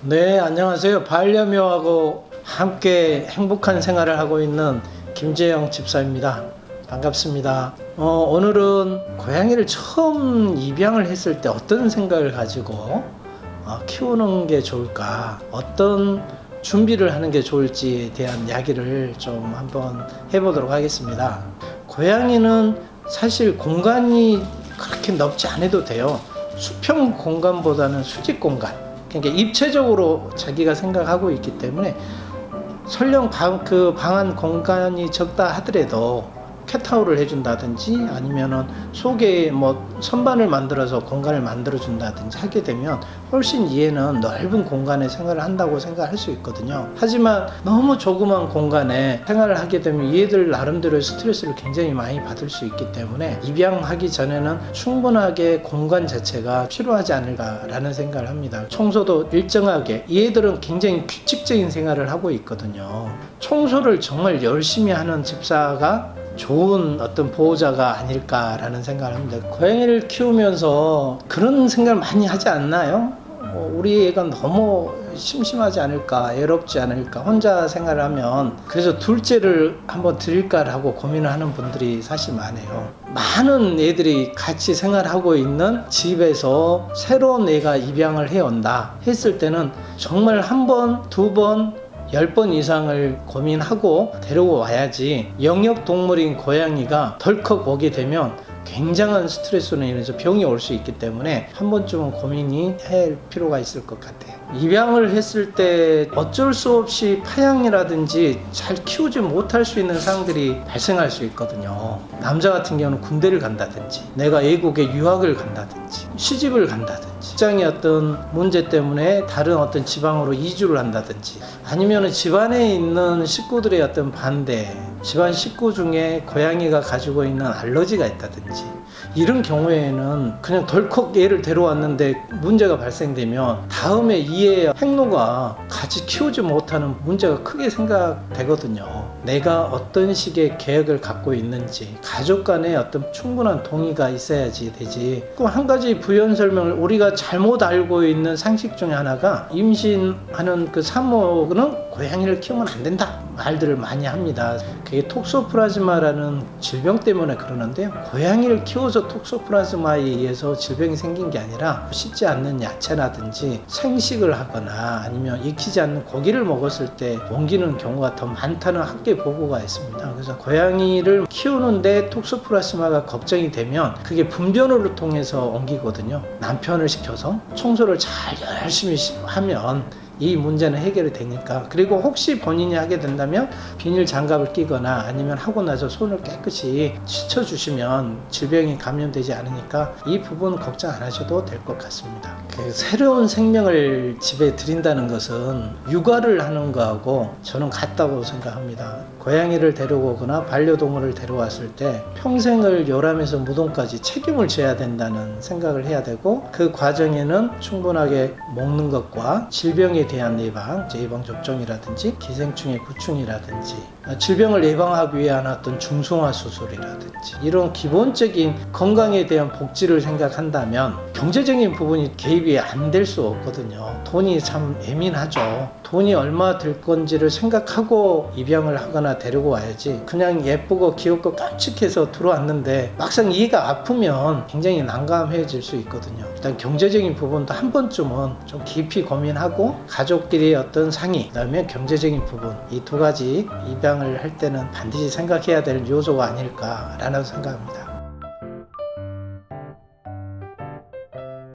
네, 안녕하세요. 반려묘하고 함께 행복한 생활을 하고 있는 김재영 집사입니다. 반갑습니다. 오늘은 고양이를 처음 입양을 했을 때 어떤 생각을 가지고 키우는 게 좋을까, 어떤 준비를 하는 게 좋을지에 대한 이야기를 좀 한번 해보도록 하겠습니다. 고양이는 사실 공간이 그렇게 넓지 않아도 돼요. 수평 공간보다는 수직 공간, 그러니까 입체적으로 자기가 생각하고 있기 때문에 설령 그 방 안 공간이 적다 하더라도 캣타워를 해준다든지 아니면은 속에 뭐 선반을 만들어서 공간을 만들어 준다든지 하게 되면 훨씬 얘는 넓은 공간에 생활을 한다고 생각할 수 있거든요. 하지만 너무 조그만 공간에 생활을 하게 되면 얘들 나름대로의 스트레스를 굉장히 많이 받을 수 있기 때문에 입양하기 전에는 충분하게 공간 자체가 필요하지 않을까라는 생각을 합니다. 청소도 일정하게, 얘들은 굉장히 규칙적인 생활을 하고 있거든요. 청소를 정말 열심히 하는 집사가 좋은 어떤 보호자가 아닐까라는 생각을 합니다. 고양이를 키우면서 그런 생각을 많이 하지 않나요? 우리 애가 너무 심심하지 않을까, 외롭지 않을까, 혼자 생활을 하면 그래서 둘째를 한번 드릴까라고 고민을 하는 분들이 사실 많아요. 많은 애들이 같이 생활하고 있는 집에서 새로운 애가 입양을 해온다 했을 때는 정말 한 번, 두 번, 10번 이상을 고민하고 데리고 와야지, 영역동물인 고양이가 덜컥 오게 되면 굉장한 스트레스로 인해서 병이 올 수 있기 때문에 한 번쯤은 고민이 할 필요가 있을 것 같아요. 입양을 했을 때 어쩔 수 없이 파양이라든지 잘 키우지 못할 수 있는 상황들이 발생할 수 있거든요. 남자 같은 경우는 군대를 간다든지, 내가 외국에 유학을 간다든지, 시집을 간다든지, 직장의 어떤 문제 때문에 다른 어떤 지방으로 이주를 한다든지, 아니면 집안에 있는 식구들의 어떤 반대, 집안 식구 중에 고양이가 가지고 있는 알러지가 있다든지, 이런 경우에는 그냥 덜컥 얘를 데려왔는데 문제가 발생되면 다음에 이의 행로가 같이 키우지 못하는 문제가 크게 생각되거든요. 내가 어떤 식의 계획을 갖고 있는지, 가족 간에 어떤 충분한 동의가 있어야지 되지. 또 한 가지 부연 설명을, 우리가 잘못 알고 있는 상식 중에 하나가, 임신하는 그 산모는 고양이를 키우면 안 된다 말들을 많이 합니다. 그게 톡소플라즈마라는 질병 때문에 그러는데요, 고양이를 키워서 톡소플라즈마에 의해서 질병이 생긴 게 아니라 씻지 않는 야채라든지 생식을 하거나 아니면 익히지 않는 고기를 먹었을 때 옮기는 경우가 더 많다는 학계 보고가 있습니다. 그래서 고양이를 키우는데 톡소플라즈마가 걱정이 되면 그게 분변으로 통해서 옮기거든요. 남편을 시켜서 청소를 잘 열심히 하면 이 문제는 해결이 되니까. 그리고 혹시 본인이 하게 된다면 비닐 장갑을 끼거나 아니면 하고 나서 손을 깨끗이 씻어주시면 질병이 감염되지 않으니까 이 부분 걱정 안 하셔도 될 것 같습니다. 새로운 생명을 집에 들인다는 것은 육아를 하는 거하고 저는 같다고 생각합니다. 고양이를 데려오거나 반려동물을 데려왔을 때 평생을 요람에서 무덤까지 책임을 져야 된다는 생각을 해야 되고, 그 과정에는 충분하게 먹는 것과 질병에 대한 예방접종이라든지 기생충의 구충이라든지 질병을 예방하기 위한 어떤 중성화 수술이라든지 이런 기본적인 건강에 대한 복지를 생각한다면 경제적인 부분이 개입이 안 될 수 없거든요. 돈이 참 예민하죠. 돈이 얼마 들 건지를 생각하고 입양을 하거나 데리고 와야지, 그냥 예쁘고 귀엽고 깜찍해서 들어왔는데 막상 얘가 아프면 굉장히 난감해질 수 있거든요. 일단 경제적인 부분도 한 번쯤은 좀 깊이 고민하고, 가족끼리 어떤 상의, 그 다음에 경제적인 부분, 이 두 가지 입양을 할 때는 반드시 생각해야 될 요소가 아닐까라는 생각합니다.